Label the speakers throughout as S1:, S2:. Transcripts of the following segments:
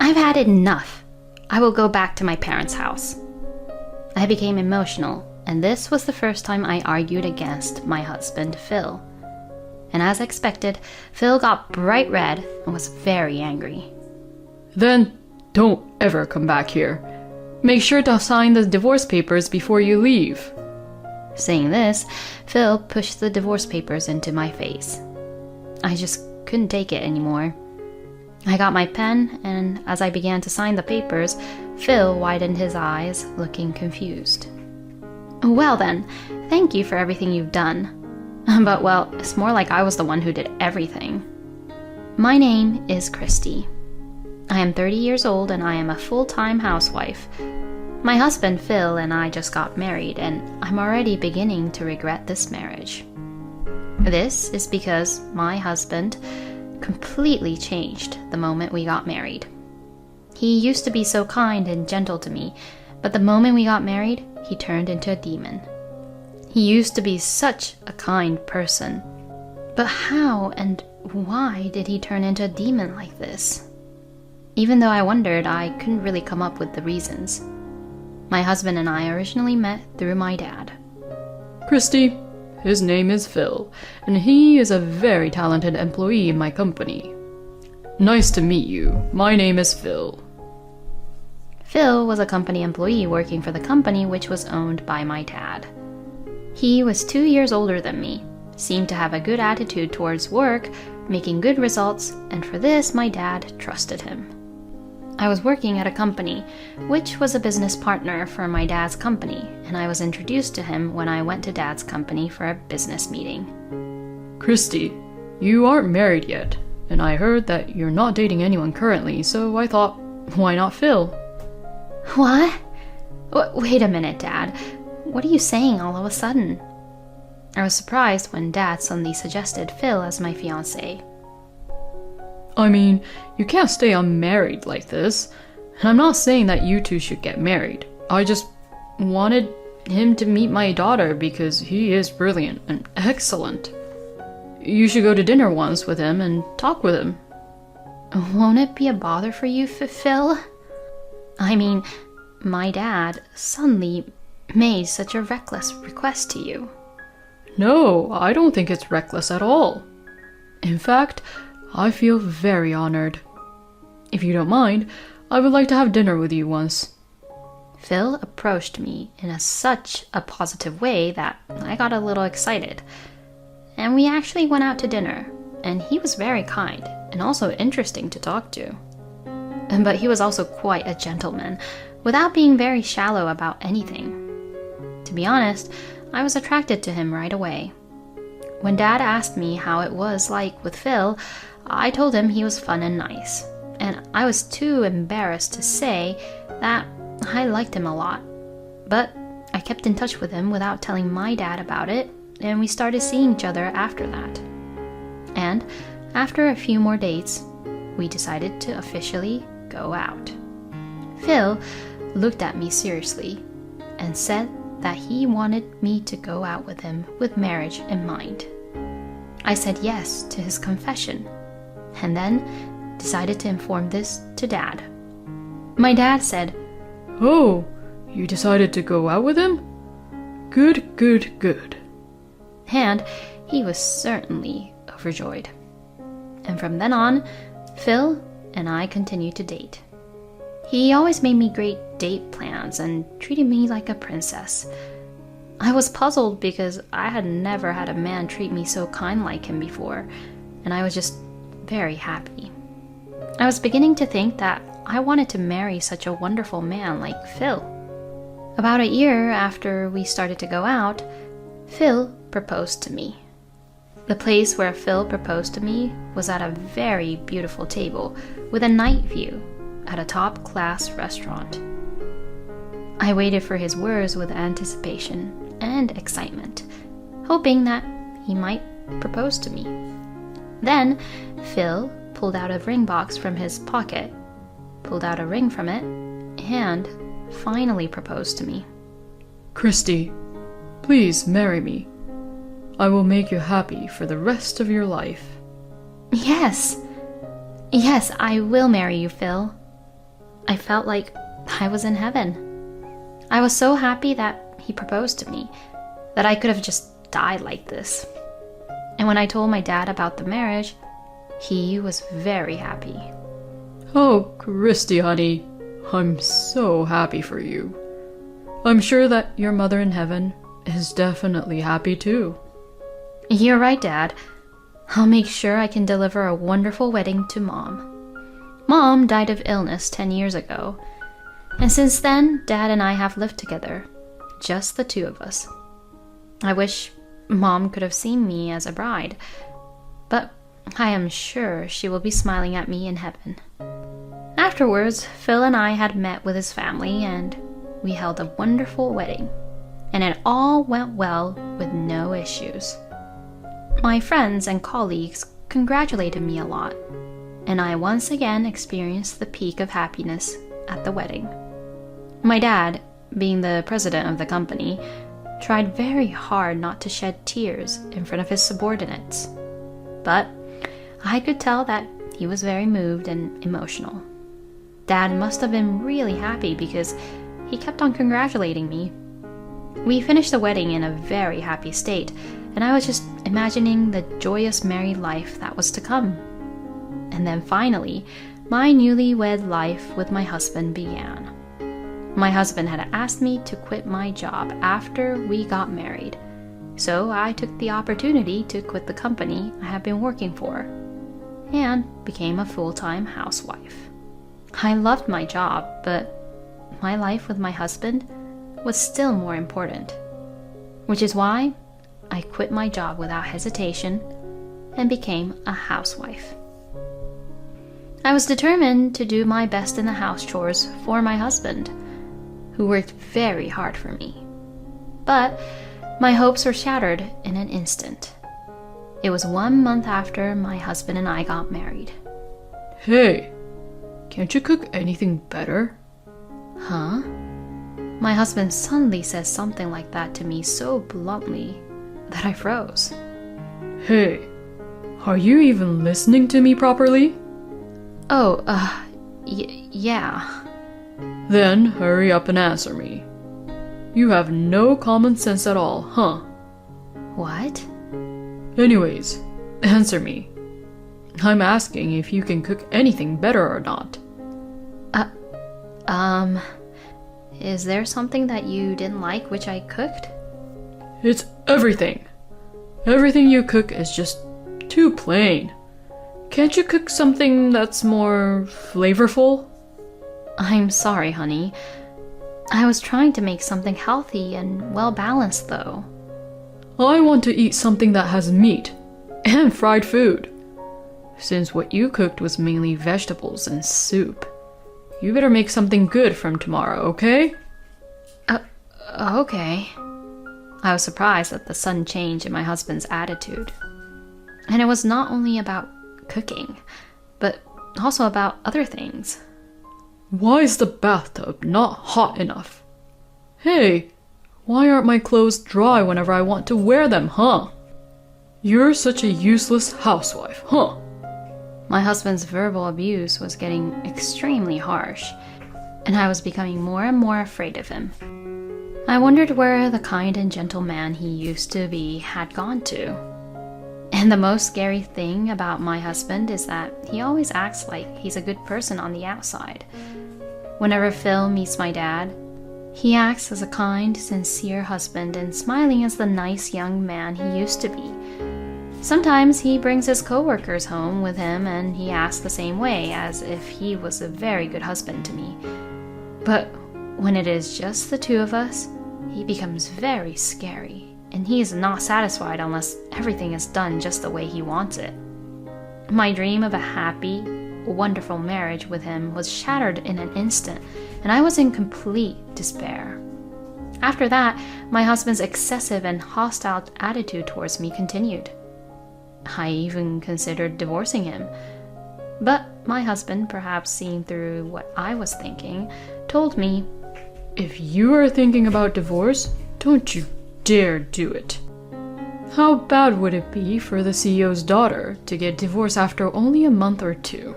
S1: I've had enough. I will go back to my parents' house. I became emotional, and this was the first time I argued against my husband, Phil. And as expected, Phil got bright red and was very angry.
S2: Then don't ever come back here. Make sure to sign the divorce papers before you leave.
S1: Saying this, Phil pushed the divorce papers into my face. I just couldn't take it anymore. I got my pen, and as I began to sign the papers, Phil widened his eyes, looking confused. Well then, thank you for everything you've done. But well, it's more like I was the one who did everything. My name is Christy. I am 30 years old and I am a full-time housewife. My husband Phil and I just got married, and I'm already beginning to regret this marriage. This is because my husband completely changed the moment we got married. He used to be so kind and gentle to me, but the moment we got married, he turned into a demon. He used to be such a kind person. But how and why did he turn into a demon like this? Even though I wondered, I couldn't really come up with the reasons. My husband and I originally met through my dad.
S2: Christy, his name is Phil, and he is a very talented employee in my company. Nice to meet you. My name is Phil.
S1: Phil was a company employee working for the company which was owned by my dad. He was 2 years older than me, seemed to have a good attitude towards work, making good results, and for this my dad trusted him. I was working at a company, which was a business partner for my dad's company, and I was introduced to him when I went to dad's company for a business meeting.
S2: Christy, you aren't married yet, and I heard that you're not dating anyone currently, so I thought, why not Phil?
S1: What? Wait a minute, Dad. What are you saying all of a sudden? I was surprised when Dad suddenly suggested Phil as my fiancé.
S2: I mean, you can't stay unmarried like this. And I'm not saying that you two should get married. I just wanted him to meet my daughter because he is brilliant and excellent. You should go to dinner once with him and talk with him.
S1: Won't it be a bother for you, Phil? I mean, my dad suddenly made such a reckless request to you.
S2: No, I don't think it's reckless at all. In fact, I feel very honored. If you don't mind, I would like to have dinner with you once.
S1: Phil approached me in such a positive way that I got a little excited. And we actually went out to dinner, and he was very kind and also interesting to talk to. But he was also quite a gentleman, without being very shallow about anything. To be honest, I was attracted to him right away. When Dad asked me how it was like with Phil, I told him he was fun and nice, and I was too embarrassed to say that I liked him a lot. But I kept in touch with him without telling my dad about it, and we started seeing each other after that. And after a few more dates, we decided to officially go out. Phil looked at me seriously and said that he wanted me to go out with him with marriage in mind. I said yes to his confession, and then decided to inform this to Dad. My dad said,
S2: "Oh, you decided to go out with him? Good, good, good."
S1: And he was certainly overjoyed. And from then on, Phil and I continued to date. He always made me great date plans and treated me like a princess. I was puzzled because I had never had a man treat me so kind like him before, and I was just very happy. I was beginning to think that I wanted to marry such a wonderful man like Phil. About a year after we started to go out, Phil proposed to me. The place where Phil proposed to me was at a very beautiful table with a night view at a top-class restaurant. I waited for his words with anticipation and excitement, hoping that he might propose to me. Then, Phil pulled out a ring box from his pocket, pulled out a ring from it, and finally proposed to me.
S2: Christy, please marry me. I will make you happy for the rest of your life.
S1: Yes, I will marry you, Phil. I felt like I was in heaven. I was so happy that he proposed to me, that I could have just died like this. And when I told my dad about the marriage, he was very happy.
S2: Oh, Christy, honey, I'm so happy for you. I'm sure that your mother in heaven is definitely happy too.
S1: You're right, Dad. I'll make sure I can deliver a wonderful wedding to Mom. Mom died of illness 10 years ago, and since then, Dad and I have lived together, just the two of us. I wish Mom could have seen me as a bride, but I am sure she will be smiling at me in heaven. Afterwards, Phil and I had met with his family, and we held a wonderful wedding, and it all went well with no issues. My friends and colleagues congratulated me a lot, and I once again experienced the peak of happiness at the wedding. My dad, being the president of the company, tried very hard not to shed tears in front of his subordinates, but I could tell that he was very moved and emotional. Dad must have been really happy because he kept on congratulating me. We finished the wedding in a very happy state, and I was just imagining the joyous married life that was to come. And then finally, my newlywed life with my husband began. My husband had asked me to quit my job after we got married, so I took the opportunity to quit the company I had been working for and became a full-time housewife. I loved my job, but my life with my husband was still more important, which is why I quit my job without hesitation and became a housewife. I was determined to do my best in the house chores for my husband, who worked very hard for me. But my hopes were shattered in an instant. It was 1 month after my husband and I got married.
S2: Hey, can't you cook anything better?
S1: Huh? My husband suddenly says something like that to me so bluntly that I froze.
S2: Hey, are you even listening to me properly?
S1: Oh, yeah.
S2: Then hurry up and answer me. You have no common sense at all, huh?
S1: What?
S2: Anyways, answer me. I'm asking if you can cook anything better or not.
S1: Is there something that you didn't like which I cooked?
S2: It's everything. Everything you cook is just too plain. Can't you cook something that's more flavorful?
S1: I'm sorry, honey. I was trying to make something healthy and well-balanced, though.
S2: I want to eat something that has meat and fried food. Since what you cooked was mainly vegetables and soup, you better make something good from tomorrow, okay?
S1: Okay. I was surprised at the sudden change in my husband's attitude. And it was not only about cooking, but also about other things.
S2: Why is the bathtub not hot enough? Hey, why aren't my clothes dry whenever I want to wear them, huh? You're such a useless housewife, huh?
S1: My husband's verbal abuse was getting extremely harsh, and I was becoming more and more afraid of him. I wondered where the kind and gentle man he used to be had gone to. And the most scary thing about my husband is that he always acts like he's a good person on the outside. Whenever Phil meets my dad, he acts as a kind, sincere husband and smiling as the nice young man he used to be. Sometimes he brings his coworkers home with him and he acts the same way, as if he was a very good husband to me. But when it is just the two of us, he becomes very scary, and he is not satisfied unless everything is done just the way he wants it. My dream of a happy, wonderful marriage with him was shattered in an instant, and I was in complete despair. After that, my husband's excessive and hostile attitude towards me continued. I even considered divorcing him. But my husband, perhaps seeing through what I was thinking, told me,
S2: If you are thinking about divorce, don't you dare do it. How bad would it be for the CEO's daughter to get divorced after only a month or two?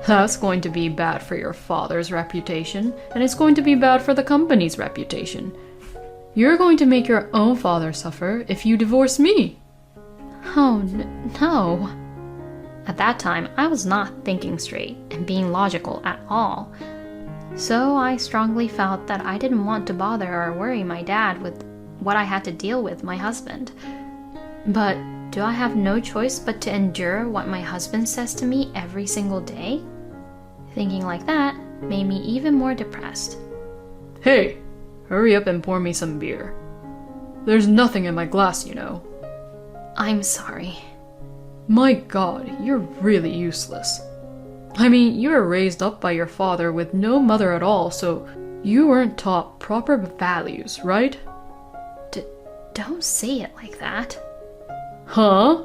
S2: That's going to be bad for your father's reputation, and it's going to be bad for the company's reputation. You're going to make your own father suffer if you divorce me.
S1: Oh, no. At that time, I was not thinking straight and being logical at all. So I strongly felt that I didn't want to bother or worry my dad with what I had to deal with my husband. But do I have no choice but to endure what my husband says to me every single day? Thinking like that made me even more depressed.
S2: Hey, hurry up and pour me some beer. There's nothing in my glass, you know.
S1: I'm sorry.
S2: My God, you're really useless. I mean, you were raised up by your father with no mother at all, so you weren't taught proper values, right?
S1: Don't say it like that.
S2: Huh?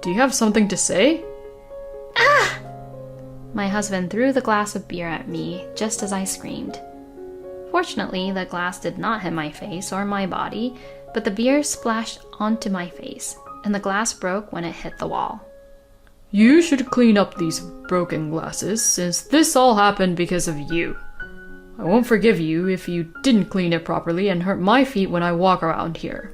S2: Do you have something to say?
S1: Ah! My husband threw the glass of beer at me just as I screamed. Fortunately, the glass did not hit my face or my body, but the beer splashed onto my face, and the glass broke when it hit the wall.
S2: You should clean up these broken glasses, since this all happened because of you. I won't forgive you if you didn't clean it properly and hurt my feet when I walk around here.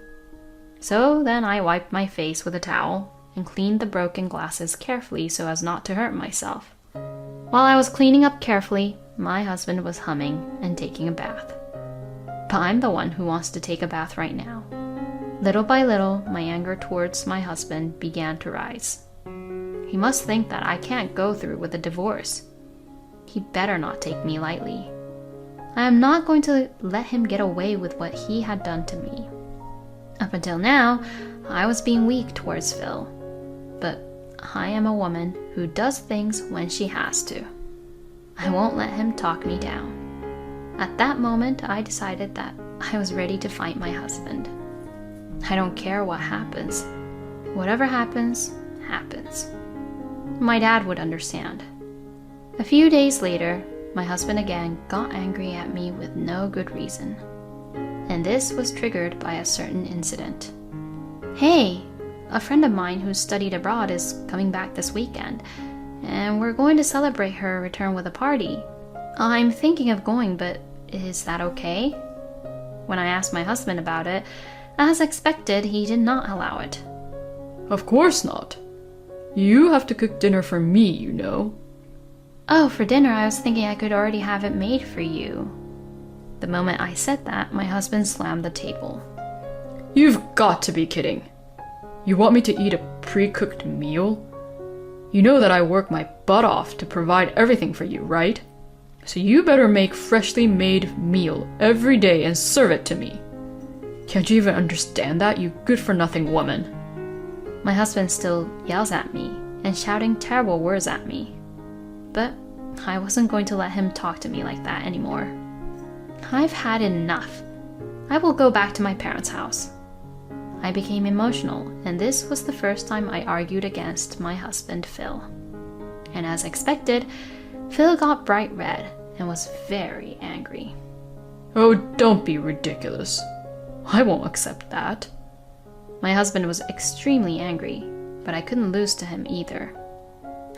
S1: So then I wiped my face with a towel and cleaned the broken glasses carefully so as not to hurt myself. While I was cleaning up carefully, my husband was humming and taking a bath. But I'm the one who wants to take a bath right now. Little by little, my anger towards my husband began to rise. He must think that I can't go through with a divorce. He better not take me lightly. I am not going to let him get away with what he had done to me. Up until now, I was being weak towards Phil. But I am a woman who does things when she has to. I won't let him talk me down. At that moment, I decided that I was ready to fight my husband. I don't care what happens. Whatever happens, happens. My dad would understand. A few days later, my husband again got angry at me with no good reason. And this was triggered by a certain incident. Hey, a friend of mine who studied abroad is coming back this weekend, and we're going to celebrate her return with a party. I'm thinking of going, but is that okay? When I asked my husband about it, as expected, he did not allow it.
S2: Of course not. You have to cook dinner for me, you know.
S1: Oh, for dinner, I was thinking I could already have it made for you. The moment I said that, my husband slammed the table.
S2: You've got to be kidding. You want me to eat a pre-cooked meal? You know that I work my butt off to provide everything for you, right? So you better make freshly made meal every day and serve it to me. Can't you even understand that, you good-for-nothing woman?
S1: My husband still yells at me and shouting terrible words at me. But I wasn't going to let him talk to me like that anymore. I've had enough. I will go back to my parents' house. I became emotional, and this was the first time I argued against my husband, Phil. And as expected, Phil got bright red and was very angry.
S2: Oh, don't be ridiculous. I won't accept that.
S1: My husband was extremely angry, but I couldn't lose to him either.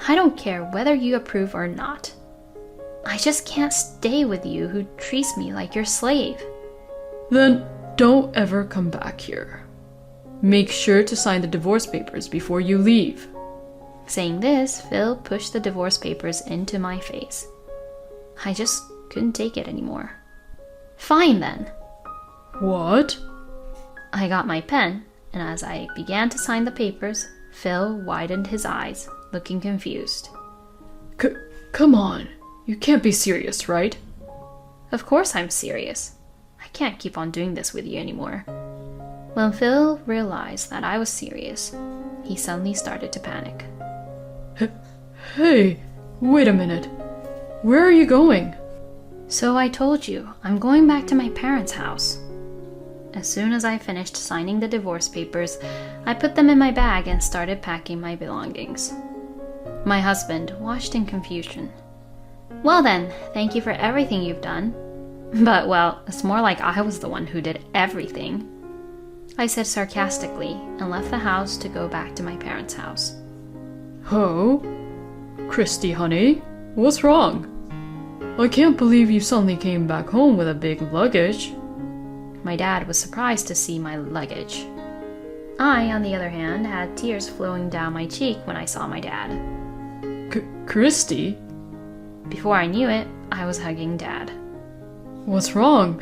S1: I don't care whether you approve or not. I just can't stay with you who treats me like your slave.
S2: Then don't ever come back here. Make sure to sign the divorce papers before you leave.
S1: Saying this, Phil pushed the divorce papers into my face. I just couldn't take it anymore. Fine then.
S2: What?
S1: I got my pen, and as I began to sign the papers, Phil widened his eyes, looking confused.
S2: Come on. You can't be serious, right?
S1: Of course I'm serious. I can't keep on doing this with you anymore. When Phil realized that I was serious, he suddenly started to panic.
S2: Hey, wait a minute. Where are you going?
S1: So I told you, I'm going back to my parents' house. As soon as I finished signing the divorce papers, I put them in my bag and started packing my belongings. My husband watched in confusion. Well then, thank you for everything you've done. But well, it's more like I was the one who did everything. I said sarcastically and left the house to go back to my parents' house.
S2: Oh? Christy, honey, What's wrong? I can't believe you suddenly came back home with a big luggage.
S1: My dad was surprised to see my luggage. I, on the other hand, had tears flowing down my cheek when I saw my dad.
S2: Christy?
S1: Before I knew it, I was hugging Dad.
S2: What's wrong?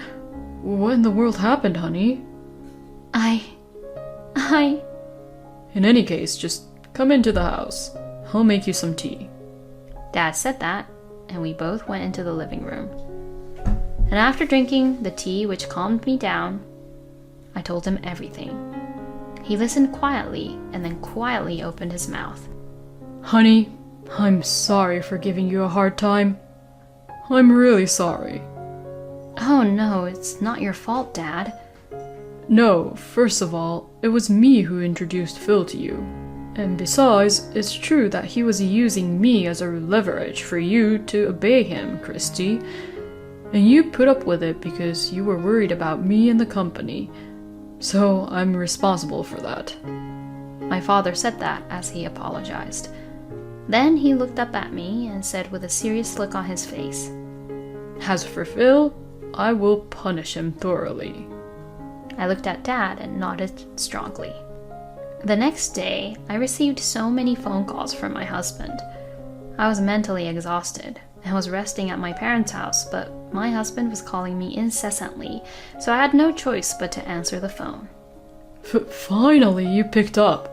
S2: What in the world happened, honey?
S1: I...
S2: In any case, just come into the house. I'll make you some tea.
S1: Dad said that, and we both went into the living room. And after drinking the tea which calmed me down, I told him everything. He listened quietly and then quietly opened his mouth.
S2: Honey, I'm sorry for giving you a hard time. I'm really sorry.
S1: Oh no, it's not your fault, Dad.
S2: No, first of all, it was me who introduced Phil to you. And besides, it's true that he was using me as a leverage for you to obey him, Christy. And you put up with it because you were worried about me and the company. So I'm responsible for that.
S1: My father said that as he apologized. Then he looked up at me and said with a serious look on his face,
S2: As for Phil, I will punish him thoroughly.
S1: I looked at Dad and nodded strongly. The next day, I received so many phone calls from my husband. I was mentally exhausted and was resting at my parents' house, but my husband was calling me incessantly, so I had no choice but to answer the phone.
S2: Finally, you picked up.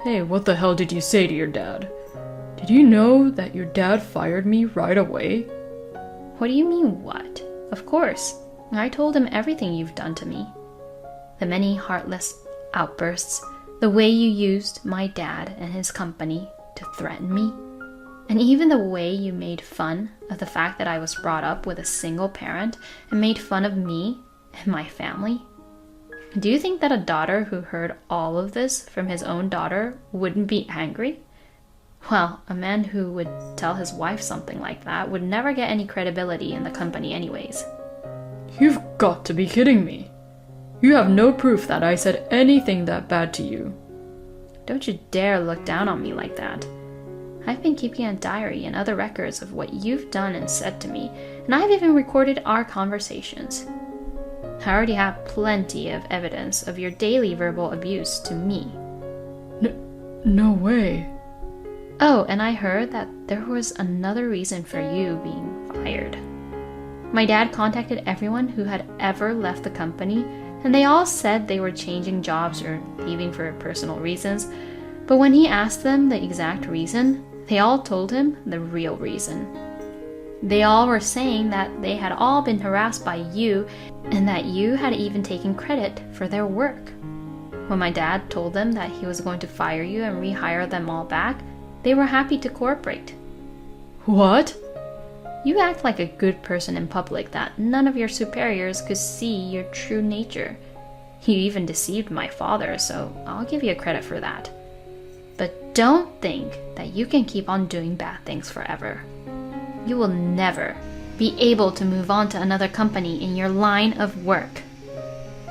S2: Hey, what the hell did you say to your dad? Did you know that your dad fired me right away?
S1: What do you mean, what? Of course. I told him everything you've done to me. The many heartless outbursts, the way you used my dad and his company to threaten me, and even the way you made fun of the fact that I was brought up with a single parent and made fun of me and my family. Do you think that a daughter who heard all of this from his own daughter wouldn't be angry? Well, a man who would tell his wife something like that would never get any credibility in the company anyways.
S2: You've got to be kidding me. You have no proof that I said anything that bad to you.
S1: Don't you dare look down on me like that. I've been keeping a diary and other records of what you've done and said to me, and I've even recorded our conversations. I already have plenty of evidence of your daily verbal abuse to me.
S2: No way.
S1: Oh, and I heard that there was another reason for you being fired. My dad contacted everyone who had ever left the company, and they all said they were changing jobs or leaving for personal reasons. But when he asked them the exact reason, they all told him the real reason. They all were saying that they had all been harassed by you and that you had even taken credit for their work. When my dad told them that he was going to fire you and rehire them all back, they were happy to cooperate.
S2: What?
S1: You act like a good person in public that none of your superiors could see your true nature. You even deceived my father, so I'll give you credit for that. But don't think that you can keep on doing bad things forever. You will never be able to move on to another company in your line of work.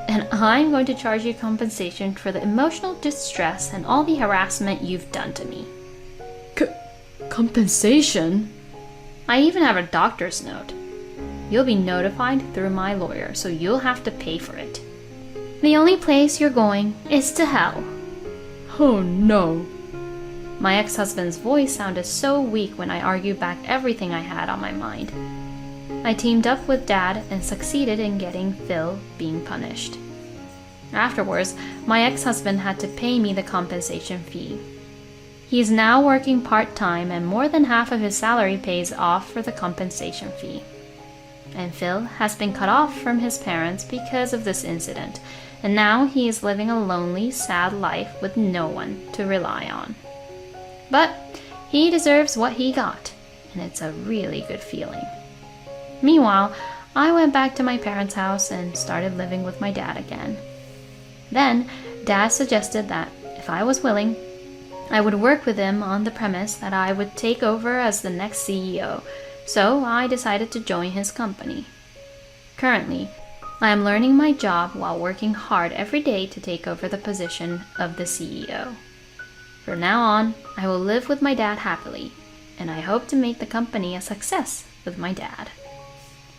S1: And I'm going to charge you compensation for the emotional distress and all the harassment you've done to me.
S2: Compensation?
S1: I even have a doctor's note. You'll be notified through my lawyer, so you'll have to pay for it. The only place you're going is to hell.
S2: Oh no.
S1: My ex-husband's voice sounded so weak when I argued back everything I had on my mind. I teamed up with Dad and succeeded in getting Phil being punished. Afterwards, my ex-husband had to pay me the compensation fee. He is now working part-time and more than half of his salary pays off for the compensation fee. And Phil has been cut off from his parents because of this incident, and now he is living a lonely, sad life with no one to rely on. But he deserves what he got, and it's a really good feeling. Meanwhile, I went back to my parents' house and started living with my dad again. Then, Dad suggested that if I was willing, I would work with him on the premise that I would take over as the next CEO, so I decided to join his company. Currently, I am learning my job while working hard every day to take over the position of the CEO. From now on, I will live with my dad happily, and I hope to make the company a success with my dad.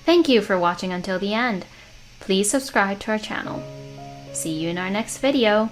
S1: Thank you for watching until the end. Please subscribe to our channel. See you in our next video.